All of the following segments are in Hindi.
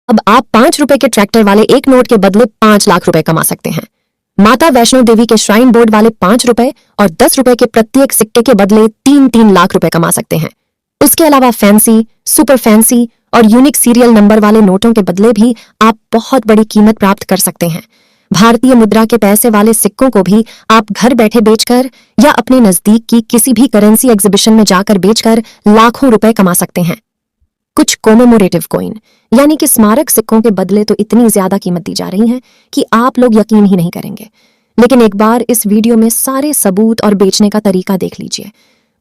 अब आप 5 रुपए के ट्रैक्टर वाले एक नोट के बदले 5 लाख रुपए कमा सकते हैं। माता वैष्णो देवी के श्राइन बोर्ड वाले 5 रुपए और 10 रुपए के प्रत्येक सिक्के के बदले 3-3 लाख रुपए कमा सकते हैं। उसके अलावा फैंसी, सुपर फैंसी और यूनिक सीरियल नंबर वाले नोटों के बदले भी आप बहुत बड़ी कीमत प्राप्त कर सकते हैं। भारतीय मुद्रा के पैसे वाले सिक्कों को भी आप घर बैठे बेचकर या अपने नजदीक की किसी भी करेंसी एग्जीबिशन में जाकर बेचकर लाखों रुपए कमा सकते हैं। कुछ कोमेमोरेटिव कॉइन यानी कि स्मारक सिक्कों के बदले तो इतनी ज्यादा कीमत दी जा रही है कि आप लोग यकीन ही नहीं करेंगे। लेकिन एक बार इस वीडियो में सारे सबूत और बेचने का तरीका देख लीजिए।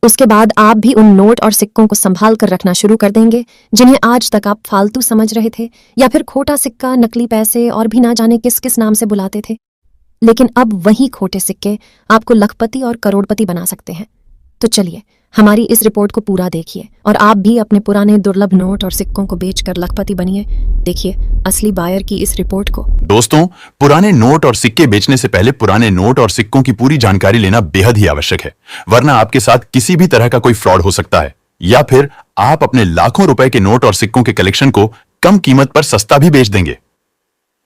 उसके बाद आप भी उन नोट और सिक्कों को संभाल कर रखना शुरू कर देंगे जिन्हें आज तक आप फालतू समझ रहे थे या फिर खोटा सिक्का, नकली पैसे और भी ना जाने किस किस नाम से बुलाते थे। लेकिन अब वही खोटे सिक्के आपको लखपति और करोड़पति बना सकते हैं। तो चलिए हमारी इस रिपोर्ट को पूरा देखिए और आप भी अपने पुराने दुर्लभ नोट और सिक्कों को बेचकर लखपति बनिए। देखिए असली बायर की इस रिपोर्ट को। दोस्तों, पुराने नोट और सिक्के बेचने से पहले पुराने नोट और सिक्कों की पूरी जानकारी लेना बेहद ही आवश्यक है, वरना आपके साथ किसी भी तरह का कोई फ्रॉड हो सकता है या फिर आप अपने लाखों रुपए के नोट और सिक्कों के कलेक्शन को कम कीमत पर सस्ता भी बेच देंगे।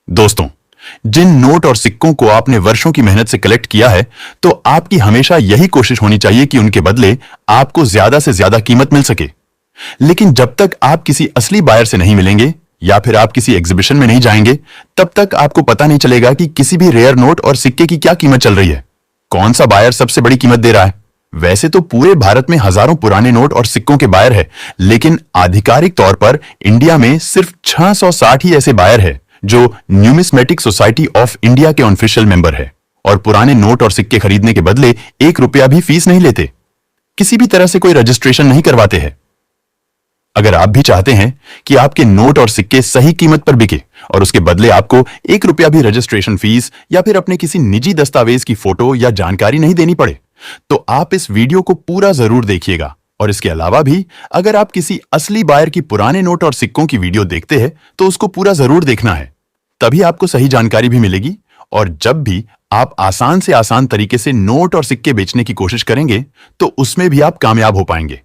दोस्तों, जिन नोट और सिक्कों को आपने वर्षों की मेहनत से कलेक्ट किया है, तो आपकी हमेशा यही कोशिश होनी चाहिए कि उनके बदले आपको ज्यादा से ज्यादा कीमत मिल सके। लेकिन जब तक आप किसी असली बायर से नहीं मिलेंगे या फिर आप किसी एग्जीबिशन में नहीं जाएंगे, तब तक आपको पता नहीं चलेगा कि किसी भी रेयर नोट और सिक्के की क्या कीमत चल रही है, कौन सा बायर सबसे बड़ी कीमत दे रहा है। वैसे तो पूरे भारत में हजारों पुराने नोट और सिक्कों के बायर है, लेकिन आधिकारिक तौर पर इंडिया में सिर्फ 660 ही ऐसे बायर है जो न्यूमिस्मेटिक सोसाइटी ऑफ इंडिया के ऑफिशियल मेंबर है और पुराने नोट और सिक्के खरीदने के बदले 1 रुपया भी फीस नहीं लेते, किसी भी तरह से कोई रजिस्ट्रेशन नहीं करवाते हैं। अगर आप भी चाहते हैं कि आपके नोट और सिक्के सही कीमत पर बिके और उसके बदले आपको 1 रुपया भी रजिस्ट्रेशन फीस या फिर अपने किसी निजी दस्तावेज की फोटो या जानकारी नहीं देनी पड़े, तो आप इस वीडियो को पूरा जरूर देखिएगा। और इसके अलावा भी अगर आप किसी असली बायर की पुराने नोट और सिक्कों की वीडियो देखते हैं तो उसको पूरा जरूर देखना है, तभी आपको सही जानकारी भी मिलेगी। और जब भी आप आसान से आसान तरीके से नोट और सिक्के बेचने की कोशिश करेंगे तो उसमें भी आप कामयाब हो पाएंगे।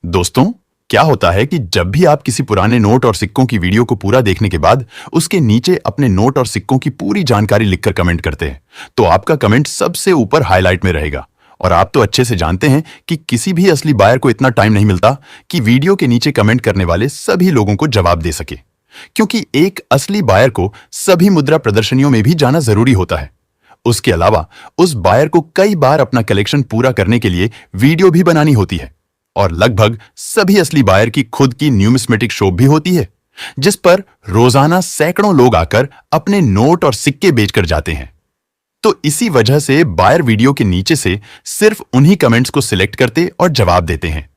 दोस्तों, क्या होता है कि जब भी आप किसी पुराने नोट और सिक्कों की वीडियो को पूरा देखने के बाद उसके नीचे अपने नोट और सिक्कों की पूरी जानकारी लिखकर कमेंट करते हैं, तो आपका कमेंट सबसे ऊपर हाईलाइट में रहेगा। और आप तो अच्छे से जानते हैं कि किसी भी असली बायर को इतना टाइम नहीं मिलता कि वीडियो के नीचे कमेंट करने वाले सभी लोगों को जवाब दे सके, क्योंकि एक असली बायर को सभी मुद्रा प्रदर्शनियों में भी जाना जरूरी होता है। उसके अलावा उस बायर को कई बार अपना कलेक्शन पूरा करने के लिए वीडियो भी बनानी होती है और लगभग सभी असली बायर की खुद की न्यूमिस्मेटिक शॉप भी होती है, जिस पर रोजाना सैकड़ों लोग आकर अपने नोट और सिक्के बेचकर जाते हैं। तो इसी वजह से बायर वीडियो के नीचे से सिर्फ उन्हीं कमेंट्स को सिलेक्ट करते और जवाब देते हैं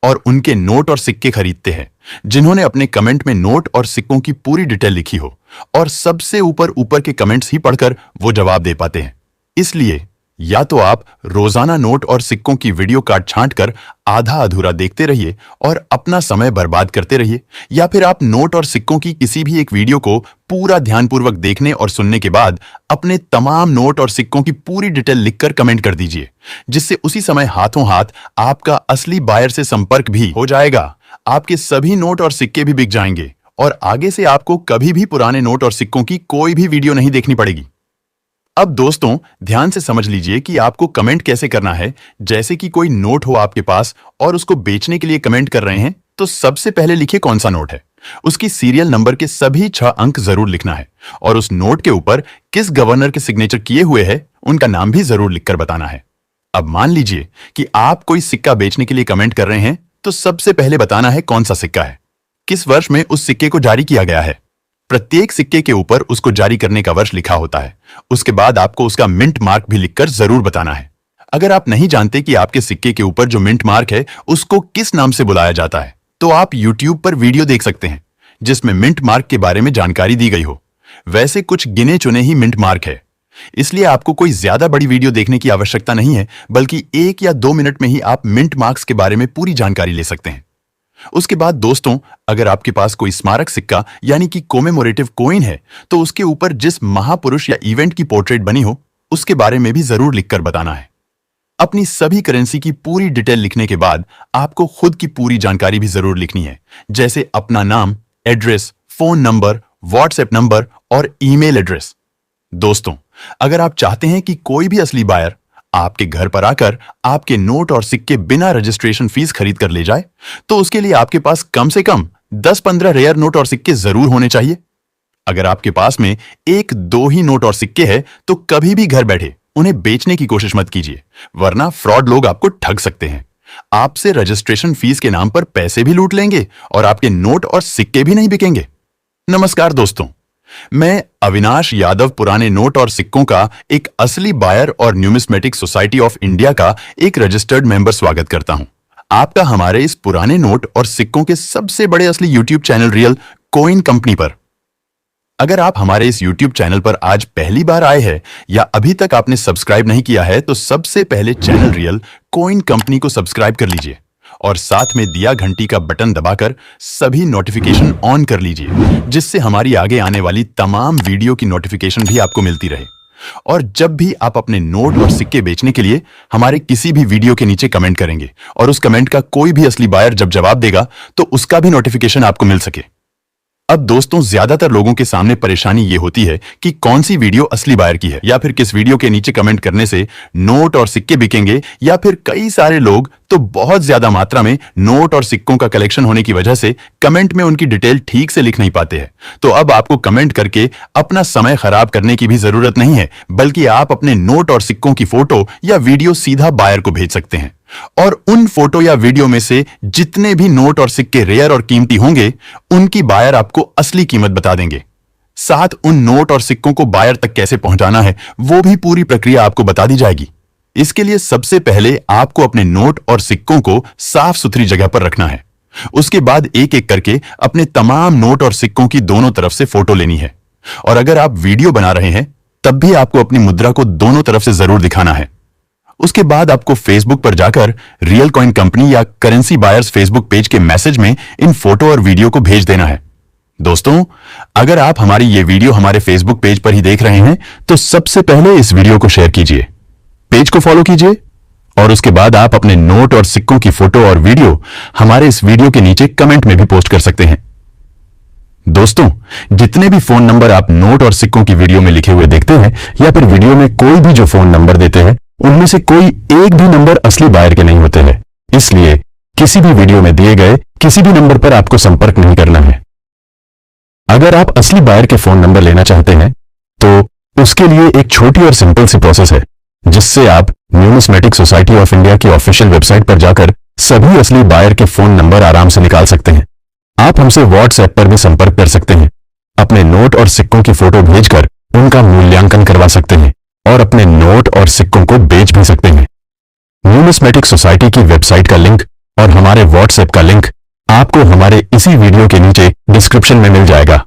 और उनके नोट और सिक्के खरीदते हैं जिन्होंने अपने कमेंट में नोट और सिक्कों की पूरी डिटेल लिखी हो, और सबसे ऊपर के कमेंट्स ही पढ़कर वो जवाब दे पाते हैं। इसलिए या तो आप रोजाना नोट और सिक्कों की वीडियो काट छांट कर आधा अधूरा देखते रहिए और अपना समय बर्बाद करते रहिए, या फिर आप नोट और सिक्कों की किसी भी एक वीडियो को पूरा ध्यानपूर्वक देखने और सुनने के बाद अपने तमाम नोट और सिक्कों की पूरी डिटेल लिखकर कमेंट कर दीजिए, जिससे उसी समय हाथों हाथ आपका असली बायर से संपर्क भी हो जाएगा। आपके सभी नोट और सिक्के भी बिक जाएंगे और आगे से आपको कभी भी पुराने नोट और सिक्कों की कोई भी वीडियो नहीं देखनी पड़ेगी। अब दोस्तों, ध्यान से समझ लीजिए कि आपको कमेंट कैसे करना है। जैसे कि कोई नोट हो आपके पास और उसको बेचने के लिए कमेंट कर रहे हैं, तो सबसे पहले लिखिए कौन सा नोट है, उसकी सीरियल नंबर के सभी 6 अंक जरूर लिखना है और उस नोट के ऊपर किस गवर्नर के सिग्नेचर किए हुए हैं उनका नाम भी जरूर लिखकर बताना है। अब मान लीजिए कि आप कोई सिक्का बेचने के लिए कमेंट कर रहे हैं, तो सबसे पहले बताना है कौन सा सिक्का है, किस वर्ष में उस सिक्के को जारी किया गया है। प्रत्येक सिक्के के ऊपर उसको जारी करने का वर्ष लिखा होता है। उसके बाद आपको उसका मिंट मार्क भी लिखकर जरूर बताना है। अगर आप नहीं जानते कि आपके सिक्के के ऊपर जो मिंट मार्क है उसको किस नाम से बुलाया जाता है, तो आप YouTube पर वीडियो देख सकते हैं जिसमें मिंट मार्क के बारे में जानकारी दी गई हो। वैसे कुछ गिने चुने ही मिंट मार्क है, इसलिए आपको कोई ज्यादा बड़ी वीडियो देखने की आवश्यकता नहीं है, बल्कि 1 या 2 मिनट में ही आप मिंट मार्क्स के बारे में पूरी जानकारी ले सकते हैं। उसके बाद दोस्तों, अगर आपके पास कोई स्मारक सिक्का यानी कि कोमेमोरेटिव कॉइन है, तो उसके ऊपर जिस महापुरुष या इवेंट की पोर्ट्रेट बनी हो उसके बारे में भी जरूर लिखकर बताना है। अपनी सभी करेंसी की पूरी डिटेल लिखने के बाद आपको खुद की पूरी जानकारी भी जरूर लिखनी है, जैसे अपना नाम, address, phone number, WhatsApp number और ईमेल एड्रेस। दोस्तों, अगर आप चाहते हैं कि कोई भी असली बायर आपके घर पर आकर आपके नोट और सिक्के बिना रजिस्ट्रेशन फीस खरीद कर ले जाए, तो उसके लिए आपके पास कम से कम 10-15 रेयर नोट और सिक्के जरूर होने चाहिए। अगर आपके पास में 1-2 ही नोट और सिक्के हैं, तो कभी भी घर बैठे उन्हें बेचने की कोशिश मत कीजिए, वरना फ्रॉड लोग आपको ठग सकते हैं। आपसे रजिस्ट्रेशन फीस के नाम पर पैसे भी लूट लेंगे और आपके नोट और सिक्के भी नहीं बिकेंगे। नमस्कार दोस्तों, मैं अविनाश यादव पुराने नोट और सिक्कों का एक असली बायर और न्यूमिस्मेटिक सोसाइटी ऑफ इंडिया का एक रजिस्टर्ड मेंबर स्वागत करता हूं आपका हमारे इस पुराने नोट और सिक्कों के सबसे बड़े असली YouTube channel real coin company पर। अगर आप हमारे इस यूट्यूब चैनल पर आज पहली बार आए हैं या अभी तक आपने सब्सक्राइब नहीं किया है, तो सबसे पहले चैनल रियल कॉइन कंपनी को सब्सक्राइब कर लीजिए और साथ में दिया घंटी का बटन दबाकर सभी नोटिफिकेशन ऑन कर लीजिए, जिससे हमारी आगे आने वाली तमाम वीडियो की नोटिफिकेशन भी आपको मिलती रहे। और जब भी आप अपने नोट और सिक्के बेचने के लिए हमारे किसी भी वीडियो के नीचे कमेंट करेंगे और उस कमेंट का कोई भी असली बायर जब जवाब देगा, तो उसका भी नोटिफिकेशन आपको मिल सके। अब दोस्तों, ज्यादातर लोगों के सामने परेशानी ये होती है कि कौन सी वीडियो असली बायर की है, या फिर किस वीडियो के नीचे कमेंट करने से नोट और सिक्के बिकेंगे, या फिर कई सारे लोग तो बहुत ज्यादा मात्रा में नोट और सिक्कों का कलेक्शन होने की वजह से कमेंट में उनकी डिटेल ठीक से लिख नहीं पाते हैं। तो अब आपको कमेंट करके अपना समय खराब करने की भी जरूरत नहीं है, बल्कि आप अपने नोट और सिक्कों की फोटो या वीडियो सीधा बायर को भेज सकते हैं और उन फोटो या वीडियो में से जितने भी नोट और सिक्के रेयर और कीमती होंगे, उनकी बायर आपको असली कीमत बता देंगे। साथ उन नोट और सिक्कों को बायर तक कैसे पहुंचाना है, वो भी पूरी प्रक्रिया आपको बता दी जाएगी। इसके लिए सबसे पहले आपको अपने नोट और सिक्कों को साफ सुथरी जगह पर रखना है। उसके बाद एक एक करके अपने तमाम नोट और सिक्कों की दोनों तरफ से फोटो लेनी है, और अगर आप वीडियो बना रहे हैं तब भी आपको अपनी मुद्रा को दोनों तरफ से जरूर दिखाना है। उसके बाद आपको फेसबुक पर जाकर रियल कॉइन कंपनी या करेंसी बायर्स फेसबुक पेज के मैसेज में इन फोटो और वीडियो को भेज देना है। दोस्तों, अगर आप हमारी ये वीडियो हमारे फेसबुक पेज पर ही देख रहे हैं, तो सबसे पहले इस वीडियो को शेयर कीजिए, पेज को फॉलो कीजिए और उसके बाद आप अपने नोट और सिक्कों की फोटो और वीडियो हमारे इस वीडियो के नीचे कमेंट में भी पोस्ट कर सकते हैं। दोस्तों, जितने भी फोन नंबर आप नोट और सिक्कों की वीडियो में लिखे हुए देखते हैं, या फिर वीडियो में कोई भी जो फोन नंबर देते हैं, उनमें से कोई एक भी नंबर असली बायर के नहीं होते हैं। इसलिए किसी भी वीडियो में दिए गए किसी भी नंबर पर आपको संपर्क नहीं करना है। अगर आप असली बायर के फोन नंबर लेना चाहते हैं, तो उसके लिए एक छोटी और सिंपल सी प्रोसेस है, जिससे आप न्यूमिस्मेटिक सोसाइटी ऑफ इंडिया की ऑफिशियल वेबसाइट पर जाकर सभी असली बायर के फोन नंबर आराम से निकाल सकते हैं। आप हमसे व्हाट्सएप पर भी संपर्क कर सकते हैं, अपने नोट और सिक्कों की फोटो भेजकर उनका मूल्यांकन करवा सकते हैं और अपने नोट और सिक्कों को बेच भी सकते हैं। न्यूमिस्मेटिक सोसाइटी की वेबसाइट का लिंक और हमारे व्हाट्सएप का लिंक आपको हमारे इसी वीडियो के नीचे डिस्क्रिप्शन में मिल जाएगा।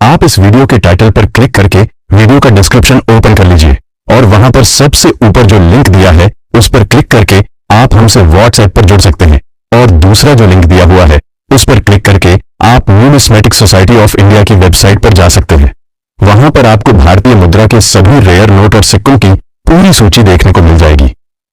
आप इस वीडियो के टाइटल पर क्लिक करके वीडियो का डिस्क्रिप्शन ओपन कर लीजिए और वहां पर सबसे ऊपर जो लिंक दिया है उस पर क्लिक करके आप हमसे व्हाट्सएप पर जुड़ सकते हैं, और दूसरा जो लिंक दिया हुआ है उस पर क्लिक करके आप न्यूमिस्मेटिक सोसाइटी ऑफ इंडिया की वेबसाइट पर जा सकते हैं। वहां पर आपको भारतीय मुद्रा के सभी रेयर नोट और सिक्कों की पूरी सूची देखने को मिल जाएगी,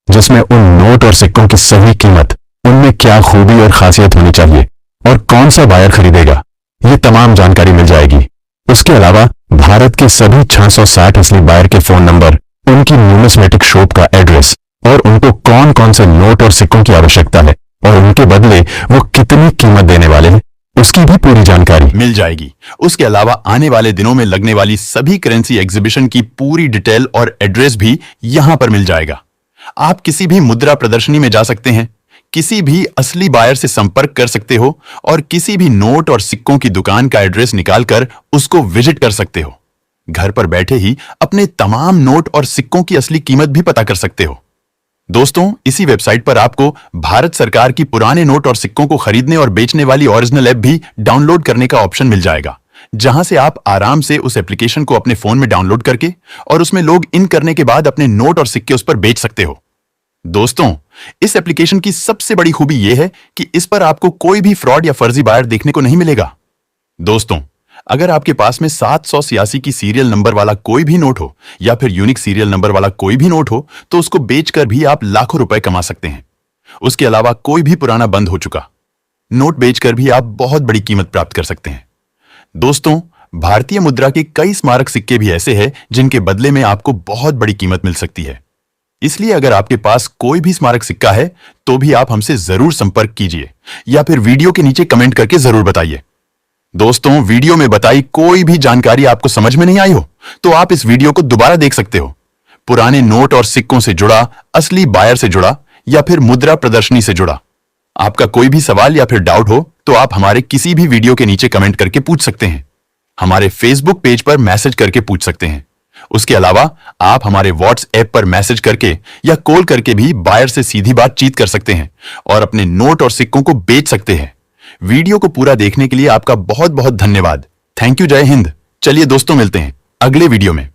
जिसमें उन नोट और सिक्कों की सही कीमत, उनमें क्या खूबी और खासियत होनी चाहिए और कौन सा बायर खरीदेगा, ये तमाम जानकारी मिल जाएगी। उसके अलावा भारत के सभी 660 असली बायर के फोन नंबर, उनकी न्यूमिस्मेटिक शॉप का एड्रेस और उनको कौन कौन से नोट और सिक्कों की आवश्यकता है और उनके बदले वो कितनी कीमत देने वाले हैं, उसकी भी पूरी जानकारी मिल जाएगी। उसके अलावा आने वाले दिनों में लगने वाली सभी करेंसी एग्जीबिशन की पूरी डिटेल और एड्रेस भी यहां पर मिल जाएगा। आप किसी भी मुद्रा प्रदर्शनी में जा सकते हैं, किसी भी असली बायर से संपर्क कर सकते हो और किसी भी नोट और सिक्कों की दुकान का एड्रेस निकालकर उसको विजिट कर सकते हो। घर पर बैठे ही अपने तमाम नोट और सिक्कों की असली कीमत भी पता कर सकते हो। दोस्तों, इसी वेबसाइट पर आपको भारत सरकार की पुराने नोट और सिक्कों को खरीदने और बेचने वाली ओरिजिनल ऐप भी डाउनलोड करने का ऑप्शन मिल जाएगा, जहां से आप आराम से उस एप्लीकेशन को अपने फोन में डाउनलोड करके और उसमें लॉग इन करने के बाद अपने नोट और सिक्के उस पर बेच सकते हो। दोस्तों, इस एप्लीकेशन की सबसे बड़ी खूबी यह है कि इस पर आपको कोई भी फ्रॉड या फर्जी बायर देखने को नहीं मिलेगा। दोस्तों, अगर आपके पास में 786 की सीरियल नंबर वाला कोई भी नोट हो या फिर यूनिक सीरियल नंबर वाला कोई भी नोट हो, तो उसको बेचकर भी आप लाखों रुपए कमा सकते हैं। उसके अलावा कोई भी पुराना बंद हो चुका नोट बेचकर भी आप बहुत बड़ी कीमत प्राप्त कर सकते हैं। दोस्तों, भारतीय मुद्रा के कई स्मारक सिक्के भी ऐसे हैं जिनके बदले में आपको बहुत बड़ी कीमत मिल सकती है। इसलिए अगर आपके पास कोई भी स्मारक सिक्का है तो भी आप हमसे जरूर संपर्क कीजिए या फिर वीडियो के नीचे कमेंट करके जरूर बताइए। दोस्तों, वीडियो में बताई कोई भी जानकारी आपको समझ में नहीं आई हो तो आप इस वीडियो को दोबारा देख सकते हो। पुराने नोट और सिक्कों से जुड़ा, असली बायर से जुड़ा या फिर मुद्रा प्रदर्शनी से जुड़ा आपका कोई भी सवाल या फिर डाउट हो तो आप हमारे किसी भी वीडियो के नीचे कमेंट करके पूछ सकते हैं। हमारे फेसबुक पेज पर मैसेज करके पूछ सकते हैं। उसके अलावा आप हमारे व्हाट्सएप पर मैसेज करके या कॉल करके भी बायर से सीधी बातचीत कर सकते हैं और अपने नोट और सिक्कों को बेच सकते हैं। वीडियो को पूरा देखने के लिए आपका बहुत बहुत धन्यवाद। Thank you. जय हिंद। चलिए दोस्तों, मिलते हैं अगले वीडियो में।